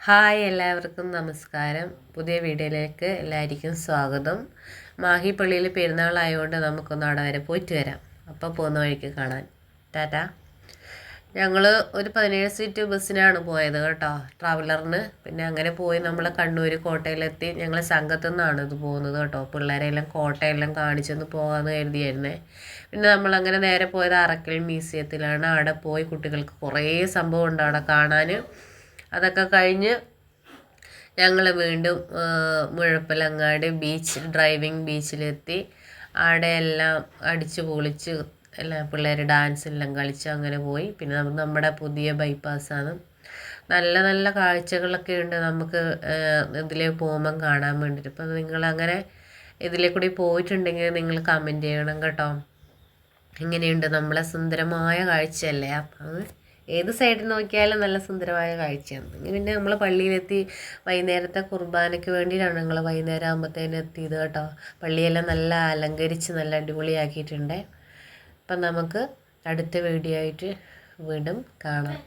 Hi എല്ലാവർക്കും നമസ്കാരം. പുതിയ വീഡിയോയിലേക്ക് എല്ലാവർക്കും സ്വാഗതം. മാഹി പള്ളിയിൽ പെരുന്നാളായതുകൊണ്ട് നമുക്കൊന്ന് അവിടെ വരെ പോയിട്ട് വരാം. അപ്പോൾ പോകുന്ന വഴിക്ക് കാണാൻ. ടാറ്റാ. ഞങ്ങൾ ഒരു 17 സീറ്റ് ബസ്സിനാണ് പോയത് കേട്ടോ, ട്രാവലറിന്. പിന്നെ അങ്ങനെ പോയി നമ്മൾ കണ്ണൂർ കോട്ടയിലെത്തി. ഞങ്ങൾ സംഘത്തു നിന്നാണ് ഇത് പോകുന്നത് കേട്ടോ. പിള്ളേരെല്ലാം കോട്ടയെല്ലാം കാണിച്ചൊന്ന് പോകാമെന്ന് കരുതിയായിരുന്നേ. പിന്നെ നമ്മളങ്ങനെ നേരെ പോയത് അറക്കൽ മ്യൂസിയത്തിലാണ്. അവിടെ പോയി കുട്ടികൾക്ക് കുറേ സംഭവം ഉണ്ട് അവിടെ കാണാൻ. അതൊക്കെ കഴിഞ്ഞ് ഞങ്ങൾ വീണ്ടും മുഴപ്പിലങ്ങാടി ഡ്രൈവിംഗ് ബീച്ചിലെത്തി. അവിടെ എല്ലാം അടിച്ച് പൊളിച്ച് എല്ലാം പിള്ളേർ ഡാൻസെല്ലാം കളിച്ച് അങ്ങനെ പോയി. പിന്നെ നമ്മുടെ പുതിയ ബൈപ്പാസ്സാണ്. നല്ല നല്ല കാഴ്ചകളൊക്കെ ഉണ്ട് നമുക്ക് ഇതിലേ പോകുമ്പം കാണാൻ വേണ്ടിയിട്ട്. ഇപ്പം നിങ്ങളങ്ങനെ ഇതിലേ കൂടി പോയിട്ടുണ്ടെങ്കിൽ നിങ്ങൾ കമൻറ്റ് ചെയ്യണം കേട്ടോ. ഇങ്ങനെയുണ്ട് നമ്മളെ സുന്ദരമായ കാഴ്ചയല്ലേ. അപ്പം ഏത് സൈഡിൽ നോക്കിയാലും നല്ല സുന്ദരമായ കാഴ്ചയാണ്. പിന്നെ നമ്മൾ പള്ളിയിലെത്തി. വൈകുന്നേരത്തെ കുർബാനയ്ക്ക് വേണ്ടിയിട്ടാണ് ഞങ്ങൾ വൈകുന്നേരം ആകുമ്പോഴത്തേനും എത്തിയത് കേട്ടോ. പള്ളിയെല്ലാം നല്ല അലങ്കരിച്ച് നല്ല അടിപൊളിയാക്കിയിട്ടുണ്ട്. അപ്പം നമുക്ക് അടുത്ത വീഡിയോ ആയിട്ട് വീണ്ടും കാണാം.